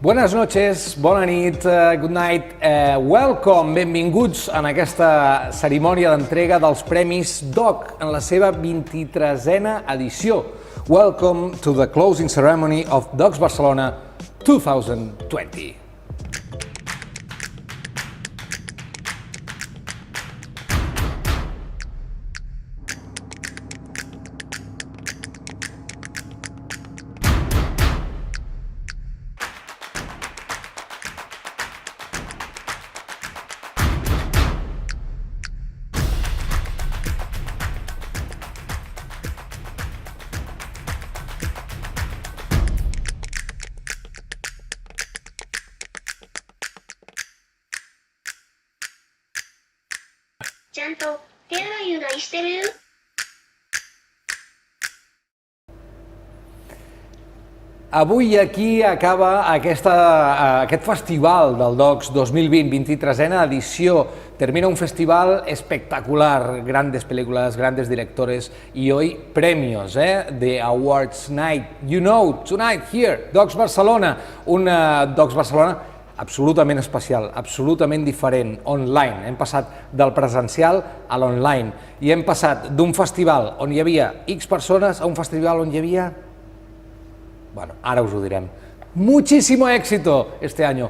Buenas noches, bona nit, good night, welcome, benvinguts en aquesta cerimònia d'entrega dels Premis DOC en la seva 23a edició. Welcome to the closing ceremony of DOCS Barcelona 2020. Avui aquí acaba aquest festival del DOCS 2020, 23a edició. Termina un festival espectacular, grandes películas, grandes directores y hoy premios, The Awards Night. You know, tonight here, DOCS Barcelona, un DOCS Barcelona absolutament especial, absolutament diferent, online. Hem passat del presencial a l'online i hem passat d'un festival on hi havia X persones a un festival on hi havia... Bueno, ara us ho direm. Muchísimo éxito este año.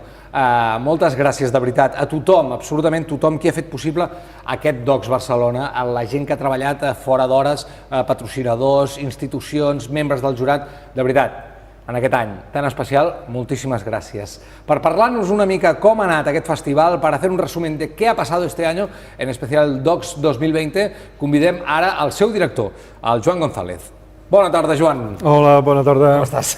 Moltes gràcies, de veritat, a tothom, absolutament tothom qui ha fet possible aquest DOCS Barcelona, a la gent que ha treballat fora d'hores, patrocinadors, institucions, membres del jurat, de veritat. En aquest any tan especial, moltíssimes gràcies. Per parlar-nos una mica com ha anat aquest festival, per fer un resumen de què ha passado este año, en especial el DOCS 2020, convidem ara al seu director, el Joan González. Bona tarda, Joan. Hola, bona tarda. Com estàs?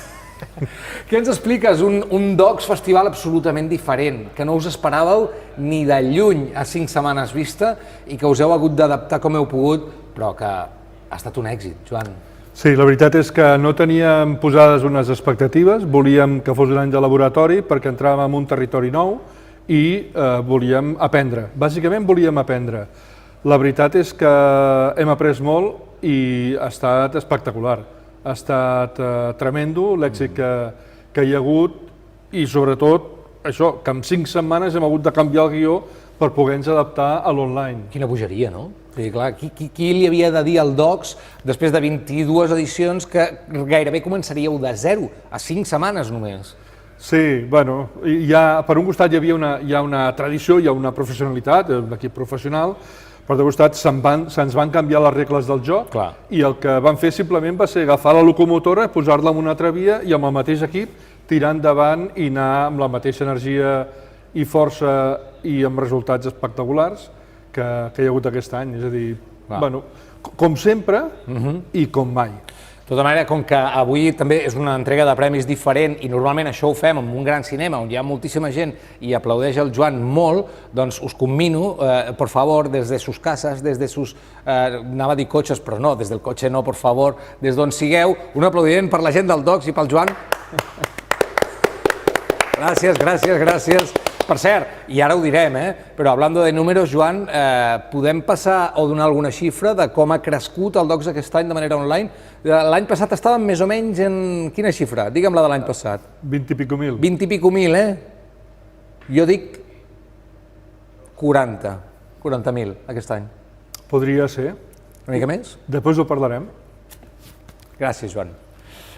Què ens expliques? Un DOCS festival absolutament diferent, que no us esperàveu ni de lluny a 5 setmanes vista i que us heu hagut d'adaptar com heu pogut, però que ha estat un èxit, Joan. Sí, la veritat és que no teníem posades unes expectatives, volíem que fos un any de laboratori perquè entràvem en un territori nou i volíem aprendre. Bàsicament volíem aprendre. La veritat és que hem après molt i ha estat espectacular. Ha estat tremendo l'èxit que hi ha hagut i sobretot això, que en 5 setmanes hem hagut de canviar el guió per poder-nos adaptar a l'online. Quina bogeria, no? Perquè, clar, qui li havia de dir al DOCS, després de 22 edicions, que gairebé començaríeu de zero, a 5 setmanes només? Sí, bueno, per un costat hi ha una tradició, hi ha una professionalitat, un equip professional, per l'altre costat se'ns van canviar les regles del joc i el que van fer simplement va ser agafar la locomotora, posar-la en una altra via i amb el mateix equip tirar endavant i anar amb la mateixa energia i força i amb resultats espectaculars que hi ha hagut aquest any. És a dir, bueno, com sempre i com mai. De tota manera, com que avui també és una entrega de premis diferent i normalment això ho fem en un gran cinema on hi ha moltíssima gent i aplaudeix el Joan molt, doncs us commino, por favor, des de sus cases, des de sus, anava a dir cotxes, però no, des del cotxe no, por favor, des d'on sigueu, un aplaudiment per la gent del DOCS i pel Joan. Gràcies, gràcies, gràcies. Per cert, i ara ho direm, però hablando de números, Joan, podem passar o donar alguna xifra de com ha crescut el DOCS aquest any de manera online? L'any passat estàvem més o menys en quina xifra? Digue'm la de l'any passat. 20 i pico mil. 20 i pico mil, Jo dic 40.000 aquest any. Podria ser. Una mica més? Després ho parlarem. Gràcies, Joan.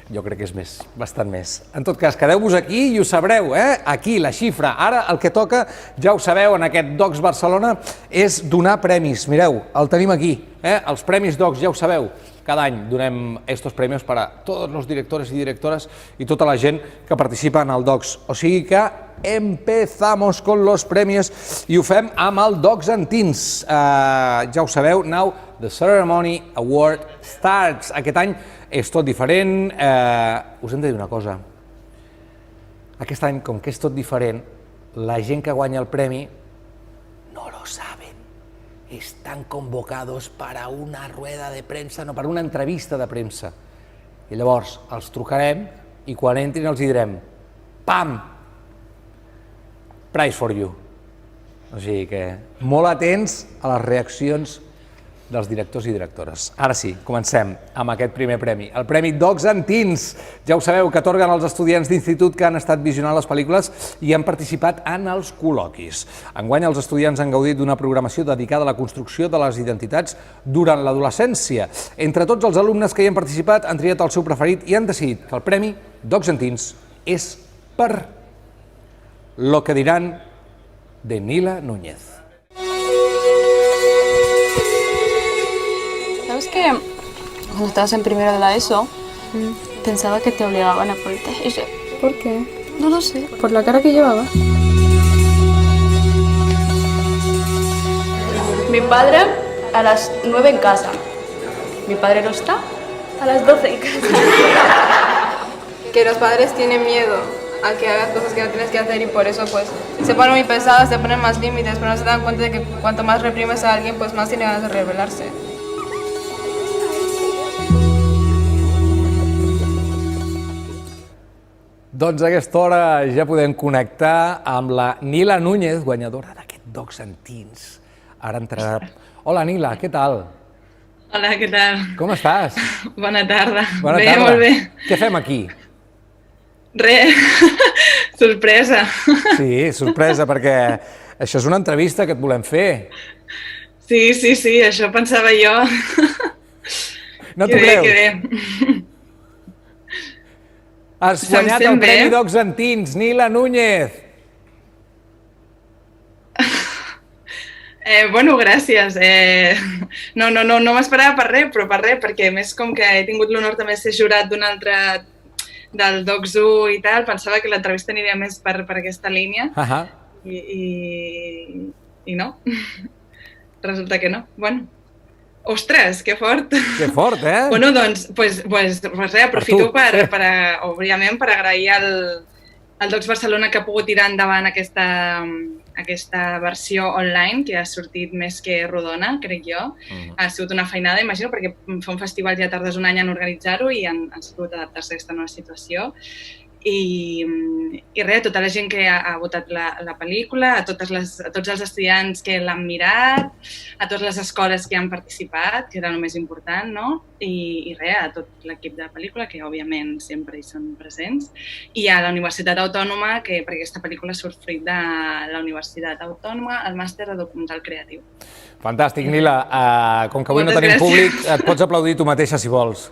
Jo crec que és més, bastant més. En tot cas, quedeu-vos aquí i ho sabreu, aquí, la xifra. Ara el que toca, ja ho sabeu, en aquest DOCS Barcelona, és donar premis. Mireu, el tenim aquí, els Premis DOCS, ja ho sabeu. Cada any donem estos premios para todos los directores y directoras y tota la gent que participa en el DOCS. O sigui que empezamos con los premios i ho fem amb el DOCS en Teens. Ja ho sabeu, now the ceremony award starts. Aquest any és tot diferent. Us hem de dir una cosa. Aquest any, com que és tot diferent, la gent que guanya el premi no lo saben. están convocados para una rueda de premsa, no, per una entrevista de premsa. I llavors els trucarem i quan entrin els direm pam! Prize for you. O sigui que molt atents a les reaccions dels directors i directores. Ara sí, comencem amb aquest primer premi. El Premi Docs and Teens. Ja ho sabeu, que atorguen als estudiants d'institut que han estat visionant les pel·lícules i han participat en els col·loquis. Enguany, els estudiants han gaudit d'una programació dedicada a la construcció de les identitats durant l'adolescència. Entre tots els alumnes que hi han participat han triat el seu preferit i han decidit que el Premi Docs and Teens és per Lo que dirán de Nila Núñez. ¿Sabes que cuando estabas en primero de la ESO, pensaba que te obligaban a ponerte hijab? ¿Por qué? No lo sé. ¿Por la cara que llevaba? Mi padre a las 9 en casa. Mi padre no está a las 12 en casa. Que los padres tienen miedo a que hagas cosas que no tienes que hacer y por eso pues se ponen muy pesadas, se ponen más límites, pero no se dan cuenta de que cuanto más reprimes a alguien, pues más tiene ganas de rebelarse. Doncs a aquesta hora ja podem connectar amb la Nila Núñez, guanyadora d'aquest Docs and Teens. Ara entrarà... Hola, Nila, què tal? Hola, què tal? Com estàs? Bona tarda. Bona Bé, tarda. molt bé. Què fem aquí? Res, sorpresa. Sí, sorpresa, perquè això és una entrevista que et volem fer. Sí, això pensava jo. No t'ho creus? Que bé. Has Se'm guanyat sent el bé? Premi Docs and Teens, Nila Núñez. Bueno, gràcies. No m'esperava per res, però per res, perquè a més com que he tingut l'honor també de ser jurat d'un altre del Docs 1 i tal, pensava que l'entrevista aniria més per aquesta línia i no. Resulta que no. Bueno, ostres, que fort! Que fort, eh? Bueno, doncs, pues res, aprofito òbviament, per agrair al Docs Barcelona que ha pogut tirar endavant aquesta versió online, que ha sortit més que rodona, crec jo. Ha sigut una feinada, imagino, perquè fa un festival ja tardes un any en organitzar-ho i han sabut adaptar-se a aquesta nova situació. I res, a tota la gent que ha votat la pel·lícula, a tots els estudiants que l'han mirat, a totes les escoles que han participat, que era el més important, no? I res, a tot l'equip de la pel·lícula, que òbviament sempre hi són presents, i a la Universitat Autònoma, que perquè aquesta pel·lícula surt fruit de la Universitat Autònoma, el màster de documental creatiu. Fantàstic, Nila. Com que avui no tenim públic, et pots aplaudir tu mateixa si vols.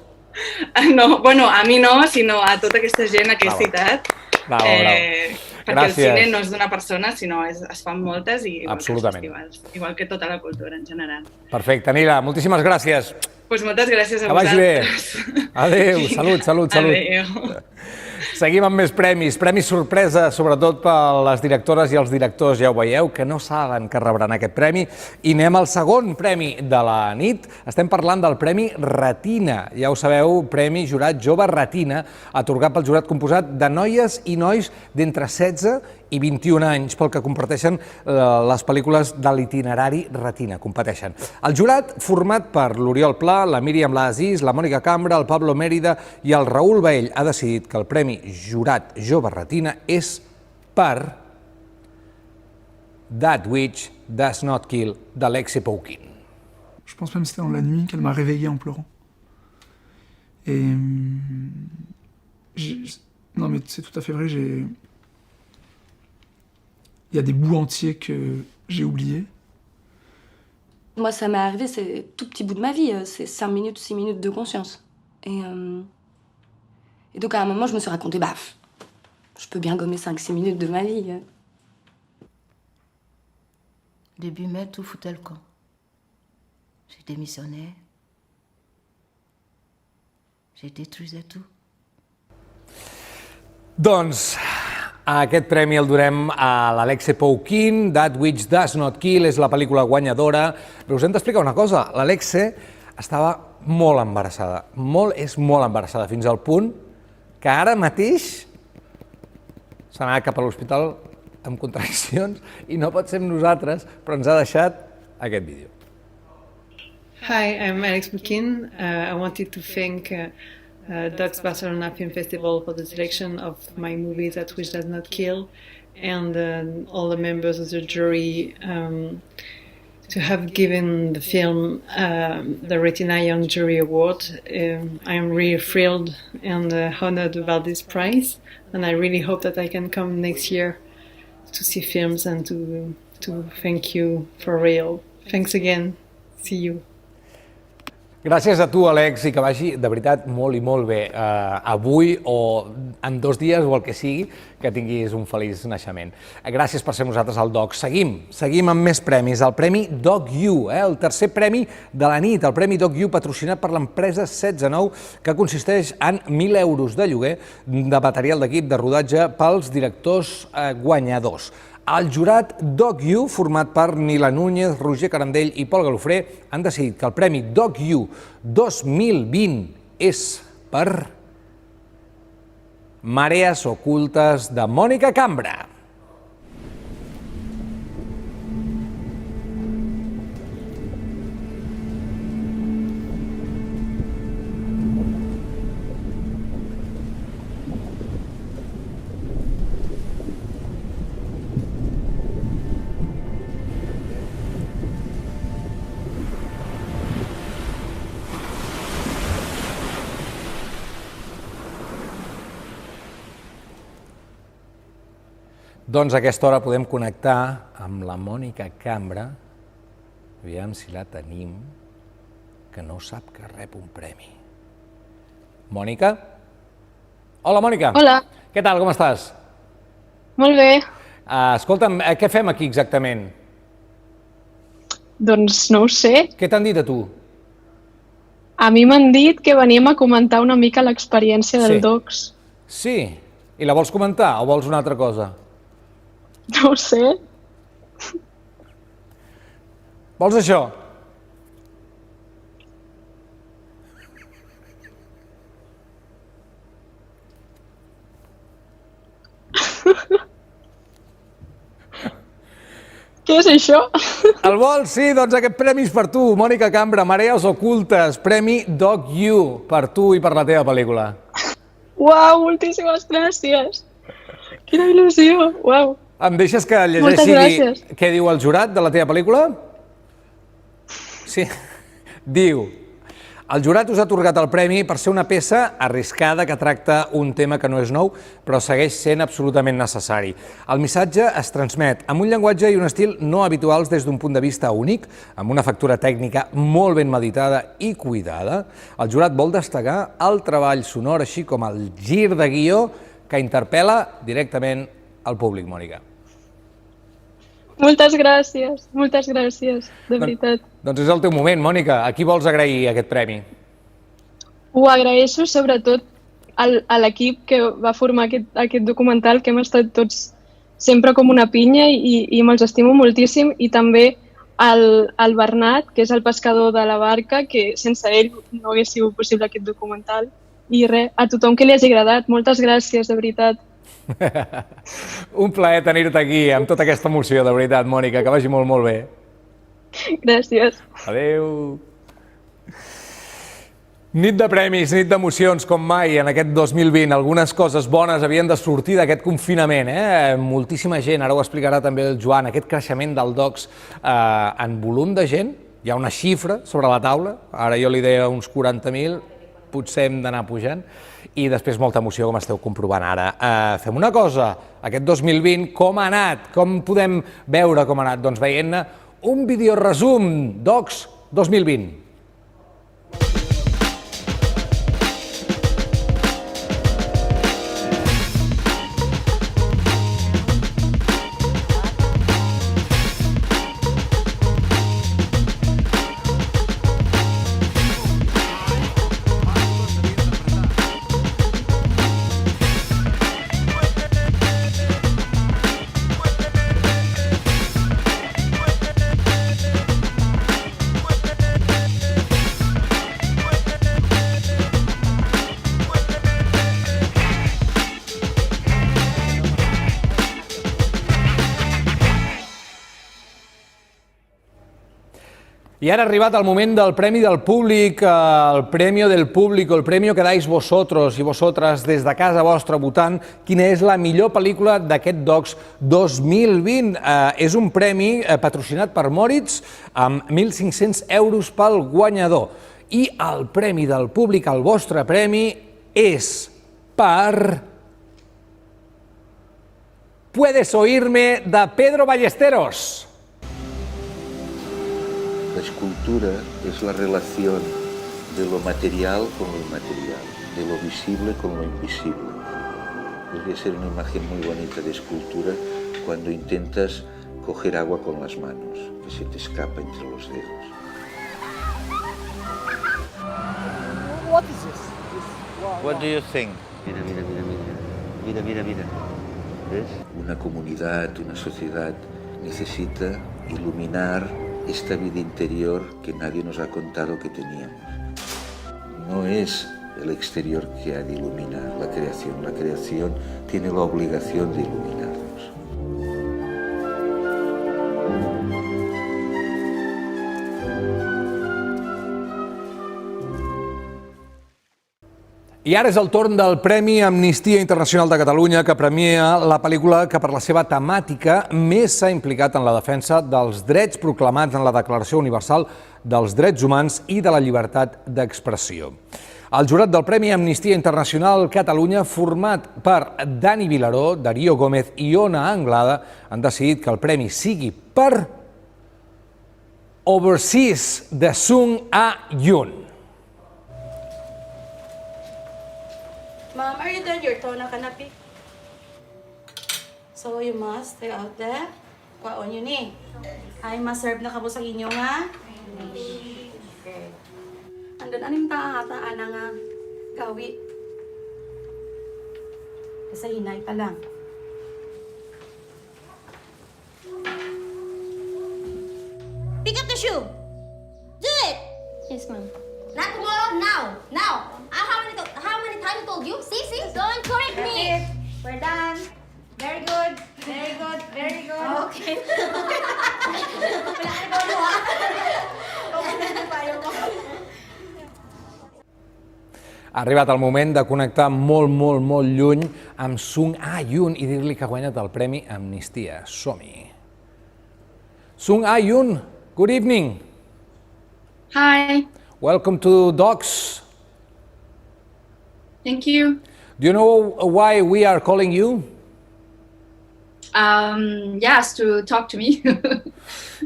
No, bueno, a mi no, sinó a tota aquesta gent que he citat. Bravo. Perquè el cine no és d'una persona, sinó es fan moltes i igual que els festivals, igual que tota la cultura en general. Perfecte, Nila, moltíssimes gràcies. Doncs moltes gràcies a Que vosaltres. vagi bé. Adéu, salut. Adéu. Seguim amb més premis. Premis sorpresa, sobretot per les directores i els directors, ja ho veieu, que no saben que rebran aquest premi. I anem al segon premi de la nit. Estem parlant del Premi Retina. Ja ho sabeu, Premi Jurat Jove Retina, atorgat pel jurat composat de noies i nois d'entre 16 i 21 anys, pel que comparteixen les pel·lícules de l'itinerari Retina, competeixen. El jurat, format per l'Oriol Pla, la Míriam Laazís, la Mònica Cambra, el Pablo Mérida i el Raül Baell, ha decidit que el Premi Jurat Jove Retina és per That Witch Does Not Kill, d'Alexei Poukin. Je pense même que c'était dans la nuit qu'elle m'a réveillé en pleurant. Et... Non mais c'est tout à fait vrai, il y a des bouts entiers que j'ai oubliés. Moi, ça m'est arrivé, c'est tout petit bout de ma vie, c'est 5 minutes, 6 minutes de conscience. Et donc à un moment, je me suis raconté, je peux bien gommer 5-6 minutes de ma vie. Début mai, tout foutait le camp. J'ai démissionné. J'ai détruisé tout. Doncs aquest premi el durem a l'Alexei Poukin, That Witch Does Not Kill, és la pel·lícula guanyadora. Però us hem d'explicar una cosa, l'Alexei estava molt embarassada, és molt embarassada, fins al punt que ara mateix s'ha anat cap a l'hospital amb contraccions i no pot ser amb nosaltres, però ens ha deixat aquest vídeo. Hi, I'm Alex Mukin. I wanted to thank Docs Barcelona Film Festival for the selection of my movie That Which Does Not Kill, and all the members of the jury to have given the film the Retina Young Jury Award. I am really thrilled and honored about this prize, and I really hope that I can come next year to see films and to thank you for real. Thanks again. See you. Gràcies a tu, Alex, i que vagi, de veritat, molt i molt bé. Avui o en 2 dies o el que sigui, que tinguis un feliç naixement. Gràcies per ser nosaltres al DOC. Seguim amb més premis. El Premi DOC-U, el tercer premi de la nit, el Premi DOC-U patrocinat per l'empresa 169, que consisteix en 1.000 euros de lloguer de material d'equip de rodatge pels directors guanyadors. El jurat DOC-U, format per Nila Núñez, Roger Carandell i Pol Galofré, han decidit que el Premi DOC-U 2020 és per Marees ocultes de Mònica Cambra. Doncs a aquesta hora podem connectar amb la Mònica Cambra, aviam si la tenim, que no sap que rep un premi. Mònica? Hola, Mònica. Hola. Què tal, com estàs? Molt bé. Escolta'm, què fem aquí exactament? Doncs no ho sé. Què t'han dit a tu? A mi m'han dit que veníem a comentar una mica l'experiència del DOCS. Sí? I la vols comentar o vols una altra cosa? No ho sé. Vols això? Què és això? El vols? Sí, doncs aquest premi és per tu, Mònica Cambra, Marees ocultes, Premi DOC-U, per tu i per la teva pel·lícula. Uau, moltíssimes gràcies. Quina il·lusió, uau. Em deixes que llegeixi què diu el jurat de la teva pel·lícula? Sí. Diu: el jurat us ha atorgat el premi per ser una peça arriscada que tracta un tema que no és nou, però segueix sent absolutament necessari. El missatge es transmet amb un llenguatge i un estil no habituals des d'un punt de vista únic, amb una factura tècnica molt ben meditada i cuidada. El jurat vol destacar el treball sonor, així com el gir de guió que interpel·la directament al públic, Mònica. Moltes gràcies, de veritat. Doncs és el teu moment, Mònica. A qui vols agrair aquest premi? Ho agraeixo sobretot a l'equip que va formar aquest documental, que hem estat tots sempre com una pinya i me'ls estimo moltíssim, i també al Bernat, que és el pescador de la barca, que sense ell no hagués sigut possible aquest documental. I res, a tothom que li hagi agradat, moltes gràcies, de veritat. Un plaer tenir-te aquí amb tota aquesta emoció, de veritat, Mònica, que vagi molt, molt bé. Gràcies. Adéu. Nit de premis, nit d'emocions, com mai en aquest 2020. Algunes coses bones havien de sortir d'aquest confinament. Moltíssima gent, ara ho explicarà també el Joan, aquest creixement del DOCS en volum de gent. Hi ha una xifra sobre la taula, ara jo li deia uns 40.000, potser hem d'anar pujant, i després molta emoció, com esteu comprovant ara. Fem una cosa, aquest 2020, com ha anat? Com podem veure com ha anat? Doncs veient-ne un videoresum DOCS 2020. I ara ha arribat el moment del Premi del Públic, el Premio del Público, el premio que dais vosotros i vosaltres des de casa vostra votant quina és la millor pel·lícula d'aquest Docs 2020. És un premi patrocinat per Moritz amb 1.500 euros pel guanyador. I el Premi del Públic, el vostre premi, és per Puedes oírme, de Pedro Ballesteros. La escultura es la relación de lo material con lo inmaterial, de lo visible con lo invisible. Podría ser una imagen muy bonita de escultura cuando intentas coger agua con las manos, que se te escapa entre los dedos. What is this? What do you think? Mira, mira, mira, mira, mira, mira, mira. ¿Ves? Una comunidad, una sociedad necesita iluminar esta vida interior que nadie nos ha contado que teníamos. No es el exterior que ha de iluminar la creación tiene la obligación de iluminarnos. I ara és el torn del Premi Amnistia Internacional de Catalunya, que premia la pel·lícula que per la seva temàtica més s'ha implicat en la defensa dels drets proclamats en la Declaració Universal dels Drets Humans i de la llibertat d'expressió. El jurat del Premi Amnistia Internacional Catalunya, format per Dani Vilaró, Darío Gómez i Ona Anglada, han decidit que el premi sigui per Overseas, de Sung A-Yoon. Mom, are you done your tuna kanapi? So you must stay out there. Kwaon yun eh. Ay, maserve na kamo sa inyo nga. Okay. Andun aning tahataan na nga gawi. Kasi hinay pa lang. Pick up the shoe. Do it. Yes, ma'am. Not tomorrow. Now. Now. How many times I told you? See? Don't correct That's me. it. We're done. Very good. Very good. Very good. Okay. Wala ka daw mo, ha? Ha arribat el moment de connectar molt lluny amb Sung A-Yoon i dir-li que ha guanyat el Premi Amnistia. Som-hi. Sung A-Yoon, good evening. Hi. Welcome to Docs. Thank you. Do you know why we are calling you? Yes, to talk to me.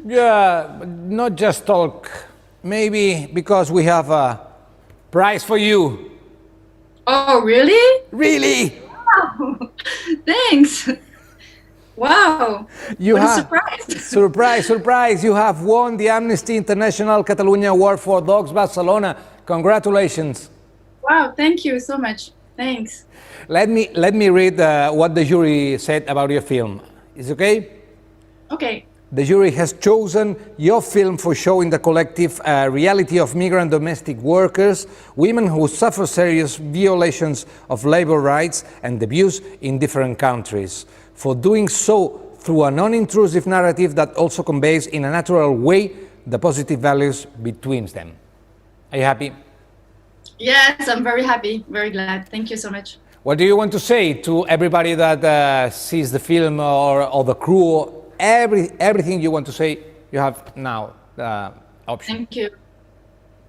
Yeah, not just talk. Maybe because we have a prize for you. Oh, really? Really? Wow. Thanks. Wow. What a surprise. Surprise. You have won the Amnesty International Catalunya Award for Docs Barcelona. Congratulations. Wow, thank you so much. Thanks. Let me read what the jury said about your film. Is it okay? Okay. The jury has chosen your film for showing the collective reality of migrant domestic workers, women who suffer serious violations of labor rights and abuse in different countries, for doing so through a non-intrusive narrative that also conveys in a natural way the positive values between them. Are you happy? Yes, I'm very happy, very glad. Thank you so much. What do you want to say to everybody that sees the film or the crew? Everything you want to say, you have now the option. Thank you.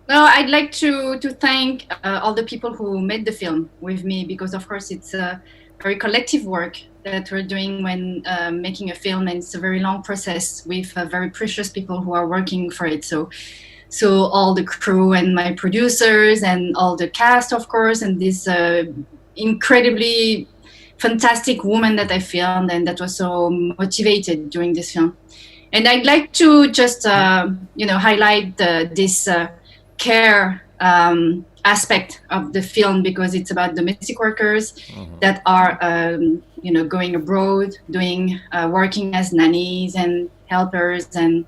No, I'd like to thank all the people who made the film with me, because of course it's a very collective work that we're doing when making a film, and it's a very long process with very precious people who are working for it. So all the crew and my producers and all the cast, of course, and this incredibly fantastic woman that I filmed and that was so motivated during this film. And I'd like to just, highlight this care aspect of the film, because it's about domestic workers that are, going abroad, working as nannies and helpers and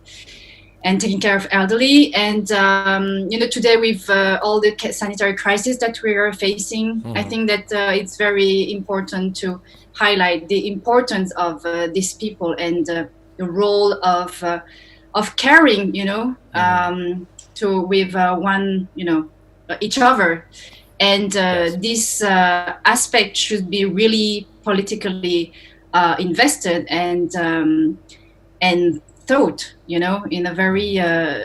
taking care of elderly. And, today with all the sanitary crisis that we are facing, I think that it's very important to highlight the importance of these people and the role of caring, with each other. And this aspect should be really politically invested and thought, in a very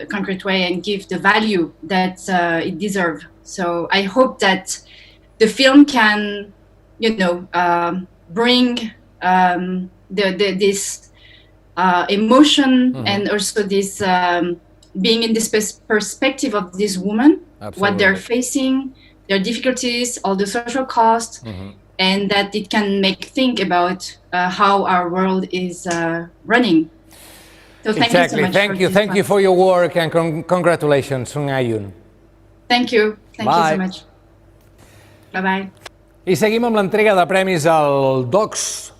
concrete way, and give the value that it deserves. So I hope that the film can, bring this emotion and also this being in this perspective of this woman, what they're facing, their difficulties, all the social costs, and that it can make think about how our world is running. So thank you so much. Thank you for your work and congratulations, Sung Ayun. Thank you so much. Bye bye. I seguim amb l'entrega de premis al Docs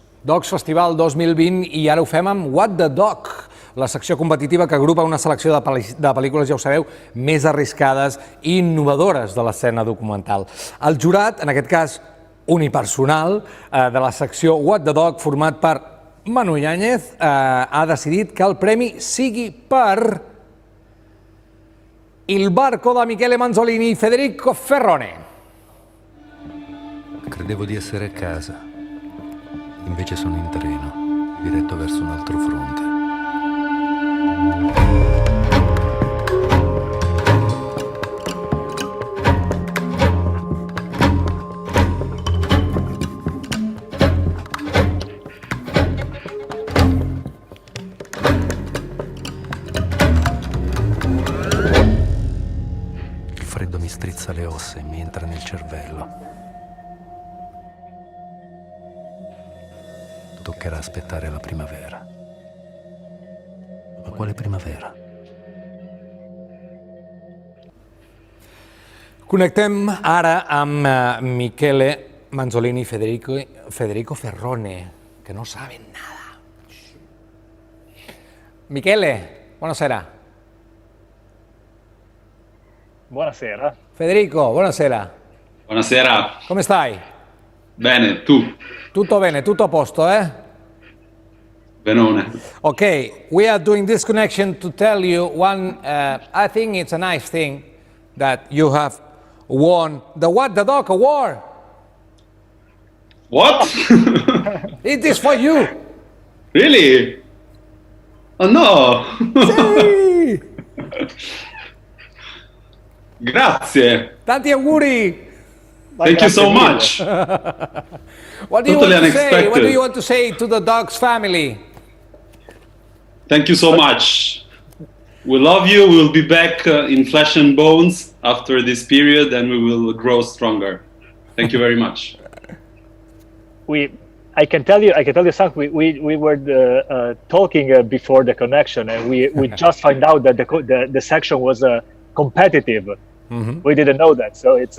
Festival 2020 i ara ho fem amb What the Doc, la secció competitiva que agrupa una selecció de pel·lícules, ja ho sabeu, més arriscades i innovadores de l'escena documental. El jurat, en aquest cas unipersonal, de la secció What the Doc, format per Manu Yáñez, ha decidit que el premi sigui per Il barco da Michele Manzolini, Federico Ferrone. Credevo di essere a casa, invece sono in treno, diretto verso un altro fronte. Il freddo mi strizza le ossa e mi entra nel cervello. Toccherà aspettare la primavera. Ma quale primavera? Connectem ara amb Michele Manzolini y Federico Ferrone, que no saben nada. Michele, buonasera. Buonasera. Federico, buonasera. Buonasera. Come stai? Bene, tu? Tutto bene, tutto a posto, eh? Benone. Okay, we are doing this connection to tell you one, I think it's a nice thing that you have won the What the Doc Award. What? It is for you. Really? Oh no! Sì. Grazie. Tanti auguri. Thank you so much. What do you want to say? What do you want to say to the Docs family? Thank you so much. We love you. We'll be back in flesh and bones after this period, and we will grow stronger. Thank you very much. I can tell you something. We were talking before the connection, and we just found out that the section was competitive. Mm-hmm. We didn't know that, so it's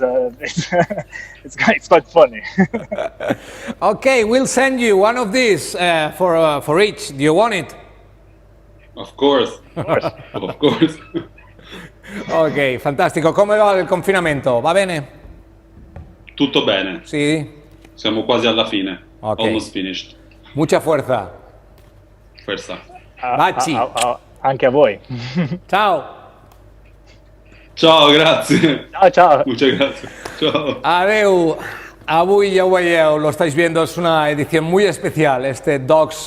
quite funny. Okay, we'll send you one of these for each. Do you want it? Of course. Of course. Ok, fantastico. Come va il confinamento? Va bene? Tutto bene. Sì? Siamo quasi alla fine. Okay. Almost finished. Mucha fuerza. Forza. Baci. Anche a voi. Ciao. Ciao, grazie. Ciao. Muchas gracias. Ciao. Adeu. Avui ja ho veieu, lo estáis viendo, es una edición muy especial, este Docs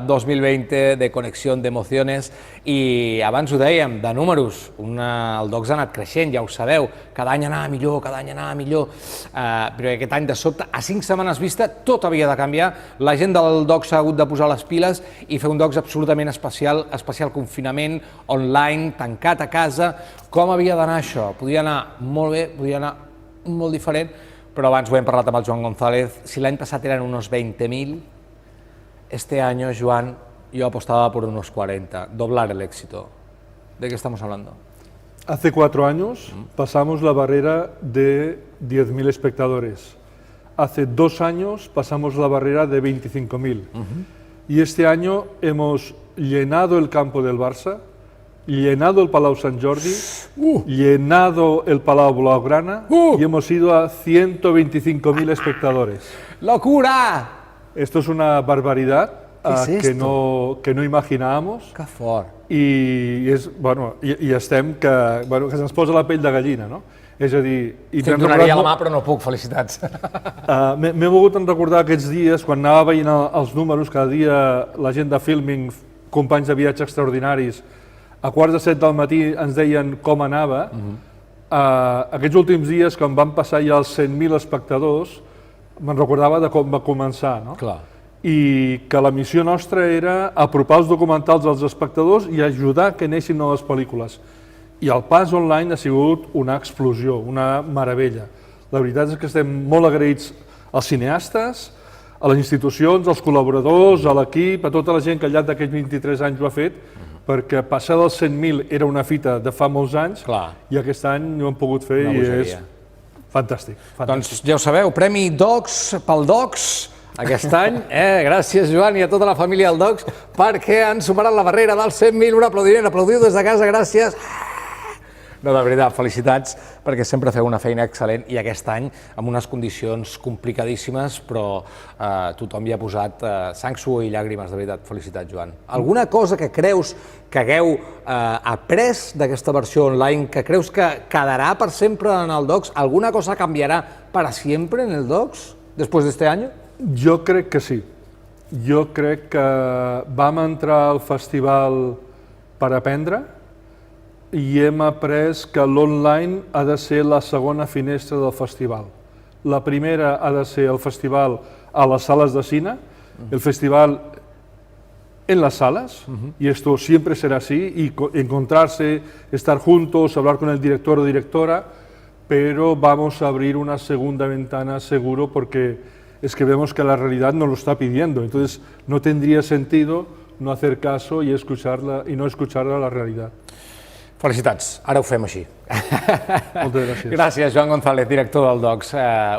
2020 de Conexión de Emociones, i abans ho dèiem, de números, el Docs ha anat creixent, ja ho sabeu, cada any anava millor, però aquest any de sobte, a 5 setmanes vista, tot havia de canviar, la gent del Docs s'ha hagut de posar les piles i fer un Docs absolutament especial confinament, online, tancat a casa. Com havia d'anar això? Podia anar molt bé, podia anar molt diferent, però abans ho hem parlat amb el Joan González. Si l'any passat eren unos 20.000, este año, Joan, yo apostaba por unos 40, doblar el éxito. ¿De qué estamos hablando? Hace 4 años pasamos la barrera de 10.000 espectadores. Hace 2 años pasamos la barrera de 25.000. Y este año hemos llenado el campo del Barça, llenado el Palau Sant Jordi, llenado el Palau Blaugrana y hemos ido a 125.000 espectadores. ¡Locura! Esto es una barbaridad. que no imaginábamos. Que fort. I estem que se'ns posa la pell de gallina, no? És a dir... Et donaria la mà, però no puc, felicitats. M'he volgut recordar aquests dies, quan anava veient els números, cada dia la gent de Filming, companys de viatge extraordinaris, a 6:45 del matí ens deien com anava. Aquests últims dies, quan van passar ja els 100.000 espectadors, me'n recordava de com va començar, no? Clar. I que la missió nostra era apropar els documentals als espectadors i ajudar que neixin noves pel·lícules. I el pas online ha sigut una explosió, una meravella. La veritat és que estem molt agraïts als cineastes, a les institucions, als col·laboradors, a l'equip, a tota la gent que al llarg d'aquests 23 anys ho ha fet, perquè passar dels 100.000 era una fita de fa molts anys i aquest any ho hem pogut fer i és fantàstic. Doncs ja ho sabeu, Premi Docs pel Docs aquest any. Gràcies, Joan, i a tota la família del Docs, perquè han superat la barrera dels 100.000. Un aplaudiment, aplaudiu des de casa, gràcies. No, de veritat, felicitats, perquè sempre feu una feina excel·lent i aquest any amb unes condicions complicadíssimes, però tothom hi ha posat sang, suor i llàgrimes, de veritat. Felicitats, Joan. Alguna cosa que creus que hagueu après d'aquesta versió online, que creus que quedarà per sempre en el Docs? Alguna cosa canviarà para siempre en el Docs después de este año? Jo crec que sí. Jo crec que vam entrar al festival per aprendre i hem après que l'online ha de ser la segona finestra del festival. La primera ha de ser el festival a les sales de cine, el festival en las salas, y esto siempre será así, y encontrarse, estar juntos, hablar con el director o directora, pero vamos a abrir una segunda ventana seguro porque es que vemos que la realidad nos lo está pidiendo, entonces no tendría sentido no hacer caso y no escuchar a la realidad. Felicitats, ara ho fem així. Moltes gràcies. Gràcies, Joan González, director del Docs.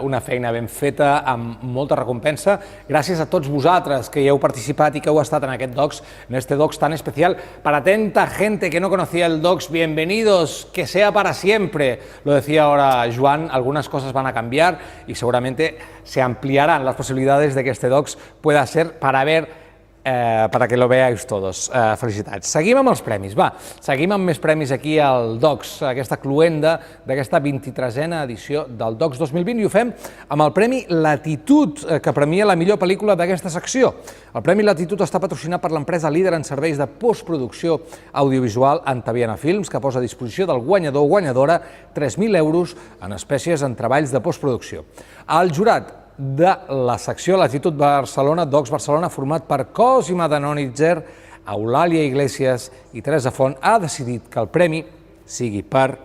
Una feina ben feta, amb molta recompensa. Gràcies a tots vosaltres que hi heu participat i que heu estat en aquest Docs, en este Docs tan especial. Para tanta gente que no conocía el Docs, bienvenidos, que sea para siempre. Lo decía ahora Joan, algunas cosas van a cambiar y seguramente se ampliarán las posibilidades de que este Docs pueda ser para ver para que lo veáis todos. Felicitats. Seguim amb els premis, va. Seguim amb més premis aquí al Docs, aquesta cluenda d'aquesta 23a edició del Docs 2020, i ho fem amb el Premi Latitud, que premia la millor pel·lícula d'aquesta secció. El Premi Latitud està patrocinat per l'empresa líder en serveis de postproducció audiovisual Antaviana Films, que posa a disposició del guanyador o guanyadora 3.000 euros en espècies en treballs de postproducció. El jurat de la secció Latitud Barcelona, Docs Barcelona, format per Cosima Danonitzer, Eulàlia Iglesias i Teresa Font, ha decidit que el premi sigui per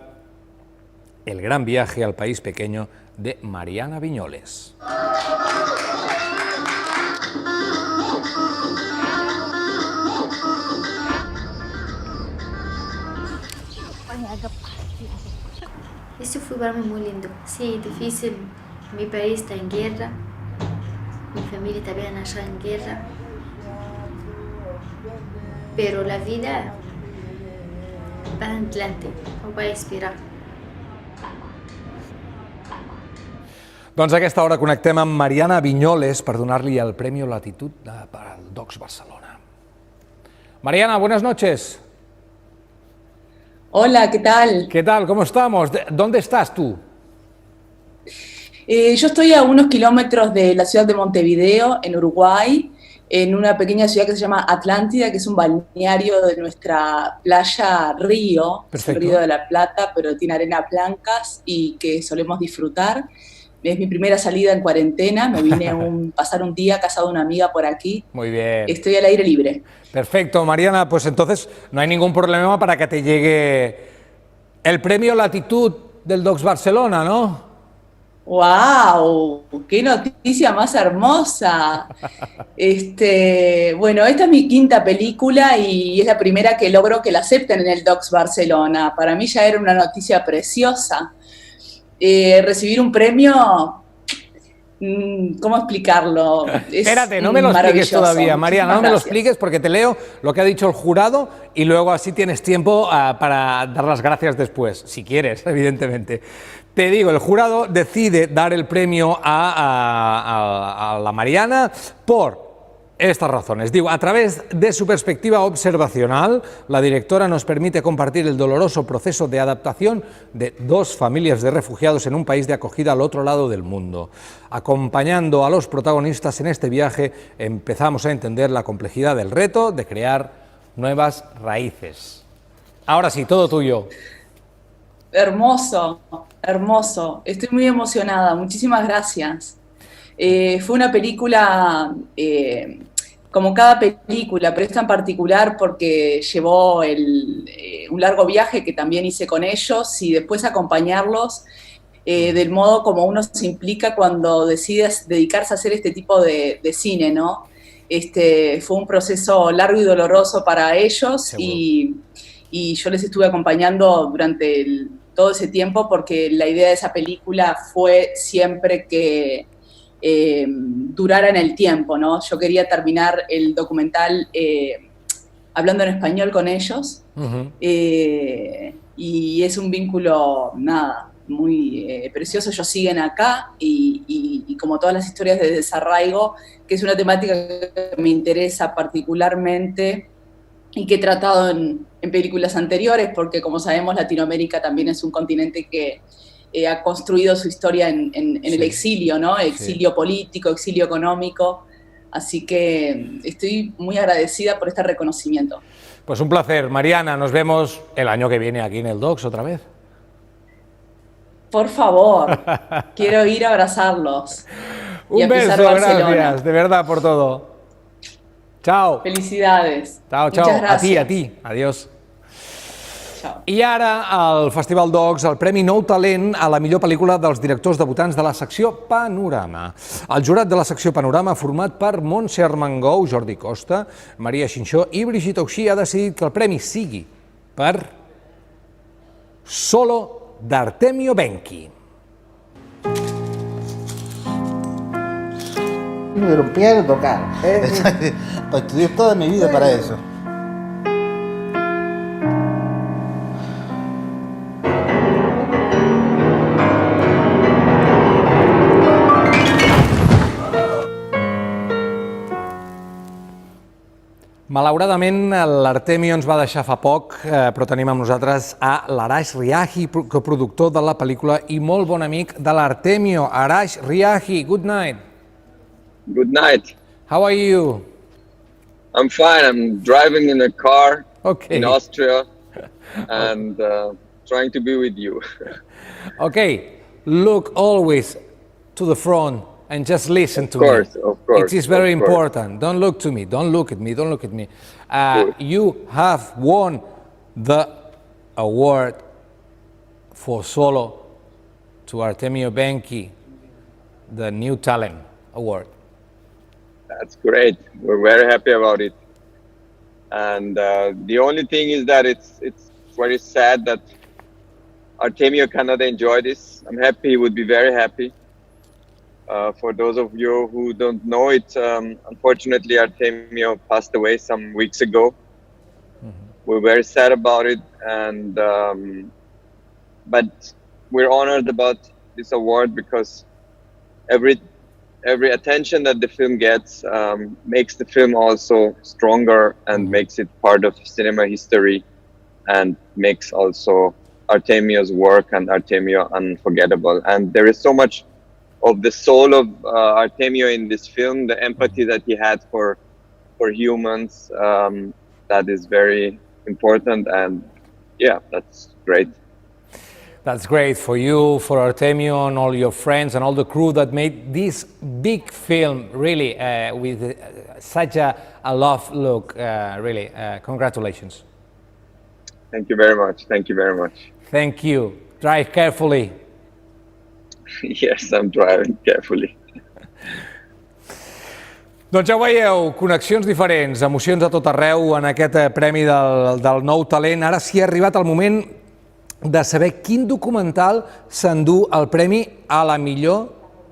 El gran viaje al país pequeño de Mariana Viñoles. Eso fue para mí muy lindo. Sí, difícil. Mi país está en guerra, mi familia también está en guerra, pero la vida va adelante, no va a esperar. Doncs a aquesta hora connectem amb Mariana Viñoles per donar-li el Premi Latitud per al Docs Barcelona. Mariana, buenas noches. Hola, ¿qué tal? ¿Qué tal? ¿Cómo estamos? ¿Dónde estás tú? Yo estoy a unos kilómetros de la ciudad de Montevideo, en Uruguay, en una pequeña ciudad que se llama Atlántida, que es un balneario de nuestra playa Río, es el Río de la Plata, pero tiene arenas blancas y que solemos disfrutar. Es mi primera salida en cuarentena, me vine a pasar un día a casa de una amiga por aquí. Muy bien. Estoy al aire libre. Perfecto, Mariana, pues entonces no hay ningún problema para que te llegue el Premio Latitud del Docs Barcelona, ¿no? ¡Wow! ¡Qué noticia más hermosa! Bueno, esta es mi quinta película y es la primera que logro que la acepten en el Docs Barcelona. Para mí ya era una noticia preciosa. Recibir un premio, ¿cómo explicarlo? Espérate, no me lo expliques todavía, Mariana, no me lo expliques porque te leo lo que ha dicho el jurado y luego así tienes tiempo para dar las gracias después, si quieres, evidentemente. Te digo, el jurado decide dar el premio a la Mariana por estas razones. Digo, a través de su perspectiva observacional, la directora nos permite compartir el doloroso proceso de adaptación de dos familias de refugiados en un país de acogida al otro lado del mundo. Acompañando a los protagonistas en este viaje, empezamos a entender la complejidad del reto de crear nuevas raíces. Ahora sí, todo tuyo. Hermoso, hermoso. Estoy muy emocionada. Muchísimas gracias. Fue una película, como cada película, pero esta en particular porque llevó un largo viaje que también hice con ellos y después acompañarlos del modo como uno se implica cuando decides dedicarse a hacer este tipo de cine, ¿no? Fue un proceso largo y doloroso para ellos y yo les estuve acompañando durante todo ese tiempo porque la idea de esa película fue siempre que durara en el tiempo, ¿no? Yo quería terminar el documental hablando en español con ellos y es un vínculo, muy precioso. Ellos siguen acá y como todas las historias de desarraigo, que es una temática que me interesa particularmente y que he tratado en películas anteriores, porque como sabemos Latinoamérica también es un continente que ha construido su historia en el exilio, ¿no? Exilio político, exilio económico. Así que estoy muy agradecida por este reconocimiento. Pues un placer, Mariana. Nos vemos el año que viene aquí en el Docs otra vez. Por favor, quiero ir a abrazarlos. Un beso, gracias, de verdad, por todo. Chao. Felicidades. Chao, chao. Muchas gracias. A ti. Adiós. I ara, al Festival Docs, el Premi Nou Talent a la millor pel·lícula dels directors debutants de la secció Panorama. El jurat de la secció Panorama, format per Montse Armengou, Jordi Costa, Maria Xinxó i Brigitte Auxí, ha decidit que el premi sigui per Solo d'Artemio Benchi. Me lo quiero tocar. Estudié toda mi vida para eso. Malauradament, l'Artemio ens va deixar fa poc, però tenim amb nosaltres a l'Arash Riahi, coproductor de la pel·lícula i molt bon amic de l'Artemio. Arash Riahi, good night. Good night. How are you? I'm fine. I'm driving in a car in Austria and trying to be with you. Okay, look always to the front and just listen to me. Of course. It is very important. Don't look to me. Don't look at me. Don't look at me. You have won the award for Solo to Artemio Benchi, the New Talent Award. That's great. We're very happy about it. And the only thing is that it's very sad that Artemio cannot enjoy this. I'm happy he would be very happy. For those of you who don't know it, unfortunately Artemio passed away some weeks ago. We're very sad about it, and but we're honored about this award because every attention that the film gets makes the film also stronger and makes it part of cinema history and makes also Artemio's work and Artemio unforgettable. And there is so much of the soul of Artemio in this film, the empathy that he had for humans, that is very important, and yeah, that's great. That's great for you, for Artemio, and all your friends, and all the crew that made this big film, really, with such a love look, really. Congratulations. Thank you very much. Thank you very much. Thank you. Drive carefully. Yes, I'm driving carefully. Doncs ja ho veieu, connexions diferents, emocions a tot arreu en aquest premi del Nou Talent. Ara sí ha arribat el moment de saber quin documental s'endú el premi a la millor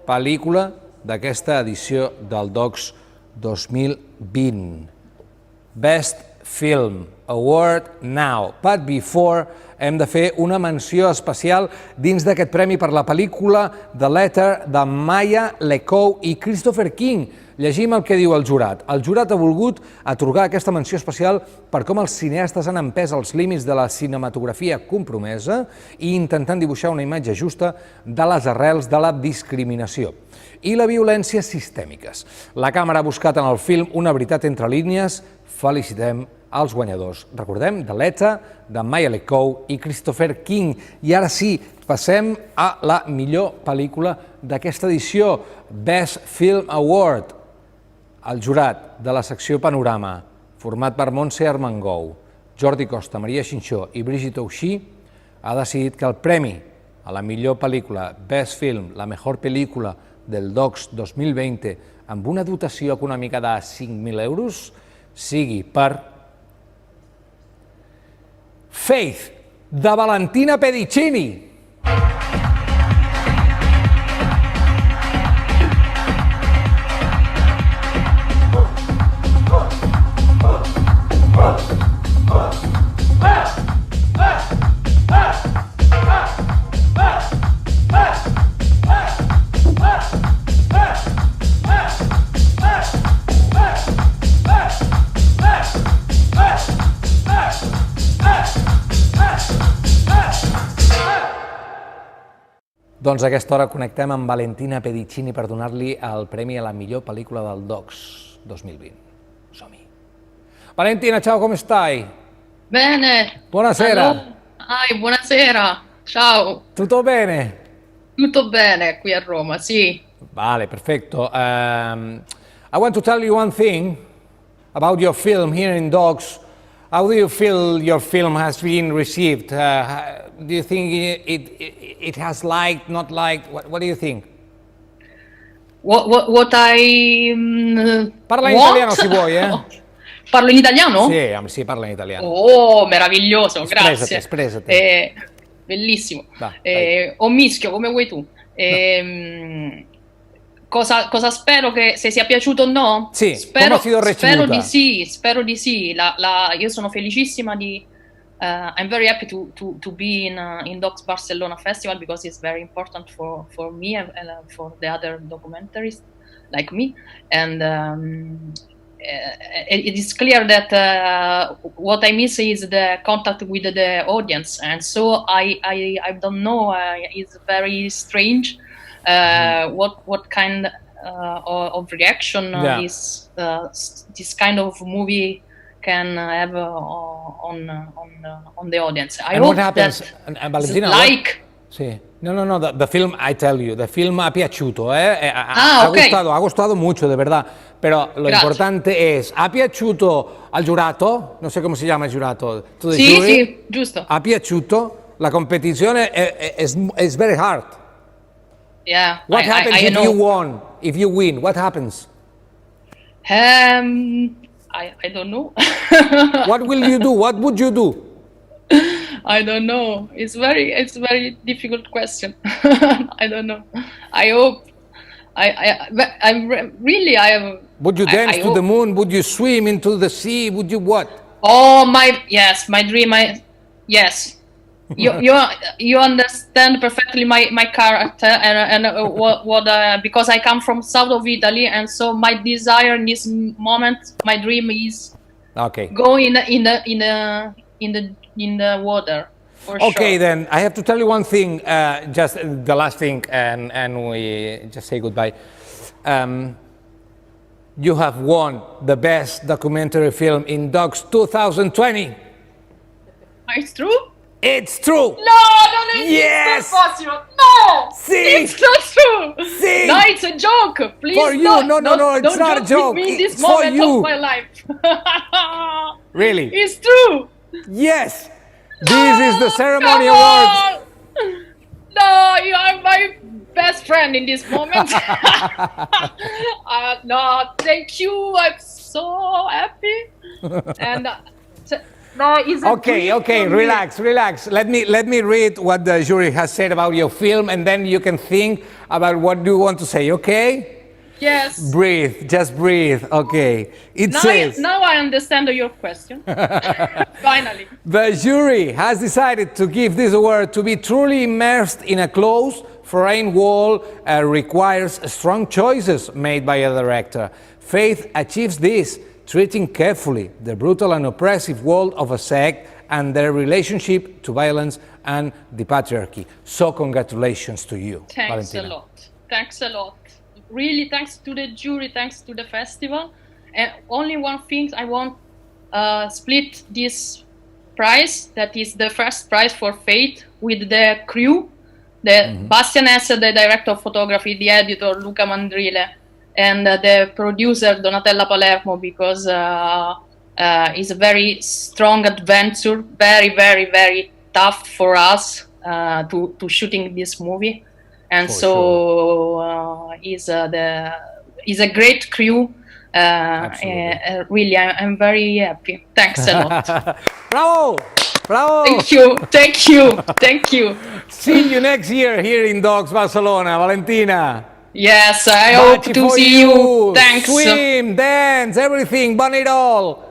pel·lícula d'aquesta edició del Docs 2020. Best Film Award Now. But before, hem de fer una menció especial dins d'aquest premi per la pel·lícula The Letter de Maya Lecow i Christopher King, Llegim el que diu el jurat. El jurat ha volgut atorgar aquesta menció especial per com els cineastes han empès els límits de la cinematografia compromesa i intentant dibuixar una imatge justa de les arrels de la discriminació i la violència sistèmiques. La càmera ha buscat en el film una veritat entre línies. Felicitem els guanyadors. Recordem, de l'ETA, de Maya Lecow i Christopher King. I ara sí, passem a la millor pel·lícula d'aquesta edició, Best Film Award. El jurat de la secció Panorama, format per Montse Armengou, Jordi Costa, Maria Xinxó i Brigitte Auxí, ha decidit que el premi a la millor pel·lícula, Best Film, la mejor pel·lícula del DOCS 2020, amb una dotació econòmica de 5.000 euros, sigui per Faith, de Valentina Pedicini. Doncs a aquesta hora connectem amb Valentina Pedicini per donar-li el premi a la millor pel·lícula del DOCS 2020. Som-hi. Valentina, ciao, come stai? Bene. Buonasera. Buonasera. Ciao. Tutto bene? Tutto bene qui a Roma, sì. Vale, perfetto. I want to tell you one thing about your film here in DOCS. How do you feel your film has been received? Do you think it has liked, not liked? What do you think? What I Parla in italiano se vuoi, eh? Parlo in italiano? Sì, parla in italiano. Oh, meraviglioso, grazie. Espressati. Bellissimo. Vai. O mischio, come vuoi tu. Cosa spero che se sia piaciuto o no? Sì, come ha sido ricevuta? Spero di sì. Io sono felicissima di I'm very happy to be in DOCS Barcelona Festival because it's very important for me and for the other documentarists like me. And it is clear that what I miss is the contact with the audience, and so I don't know. It's very strange. What kind of reaction is this kind of movie can have on the audience? I hope what happens, Valentina, like. Sì. No, the film, I tell you, the film ha piaciuto, okay. Ha gustado mucho, de verdad, pero lo importante es, ¿ha piaciuto al giurato? No sé come si chiama il giurato. Sì, giusto. Ha piaciuto? La competizione è very hard. Yeah. What happens if you won? If you win, what happens? I don't know. What will you do? What would you do? I don't know. It's very difficult question. I don't know. I hope. Would you dance to the moon? Would you swim into the sea? Would you what? Oh my dream. Yes. You understand perfectly my character and what because I come from south of Italy, and so my desire in this moment, my dream is go in the water. Okay, then I have to tell you one thing, just the last thing, and we just say goodbye. You have won the best documentary film in DOCS 2020. It's true? It's true. No, yes. It's not possible. No, See? It's not true. See? No, it's a joke. Please, for you, no, it's not a joke. With me in this it's moment for you. of my life. Really? It's true. Yes. This is the ceremony award. No, you are my best friend in this moment. No, thank you. I'm so happy. And. No, okay, relax. Let me read what the jury has said about your film, and then you can think about what you want to say, okay? Yes. Breathe, just breathe, okay. It says... Now I understand your question. Finally. The jury has decided to give this award to be truly immersed in a close, foreign world requires strong choices made by a director. Faith achieves this, treating carefully the brutal and oppressive world of a sect and their relationship to violence and the patriarchy. So congratulations to you, Thanks Valentina. a lot. Thanks a lot. Really, thanks to the jury, thanks to the festival. And only one thing, I want split this prize, that is the first prize for Faith, with the crew, Bastian Hesse, the director of photography, the editor Luca Mandrile, and the producer Donatella Palermo, because it's a very strong adventure, very, very, very tough for us to shooting this movie. And is a great crew. Really, I'm very happy. Thanks a lot. Bravo! Bravo! Thank you. See you next year here in Docs Barcelona, Valentina. Yes, I hope to see you. Thanks. Swim, dance, everything, burn it all.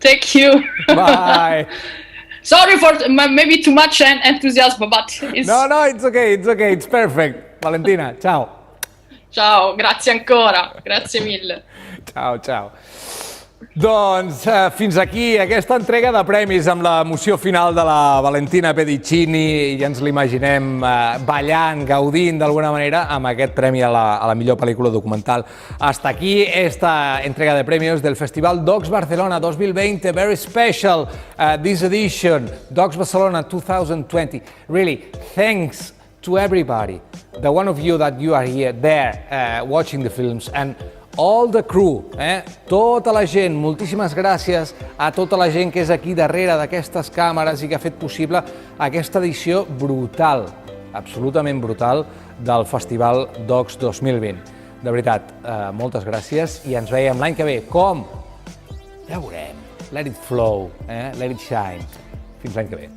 Thank you. Bye. Sorry for maybe too much enthusiasm, but it's... No, it's okay, it's perfect. Valentina, ciao. Ciao, grazie ancora, grazie mille. Ciao. Doncs fins aquí aquesta entrega de premis amb l'emoció final de la Valentina Pedicini, i ja ens l'imaginem ballant, gaudint d'alguna manera amb aquest premi a la millor pel·lícula documental. Hasta aquí esta entrega de premios del Festival Docs Barcelona 2020, very special this edition, Docs Barcelona 2020. Really, thanks to everybody, the one of you that you are here, there, watching the films, and all the crew, tota la gent, moltíssimes gràcies a tota la gent que és aquí darrere d'aquestes càmeres i que ha fet possible aquesta edició brutal, absolutament brutal, del Festival Docs 2020. De veritat, moltes gràcies i ens veiem l'any que ve. Com? Ja veurem. Let it flow, let it shine. Fins l'any que ve.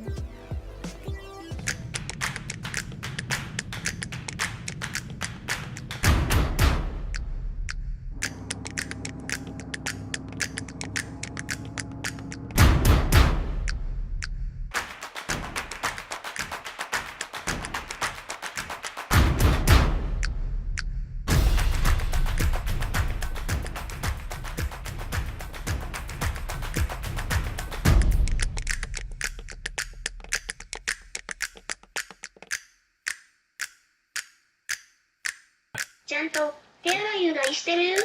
ちゃんと手洗いしてる？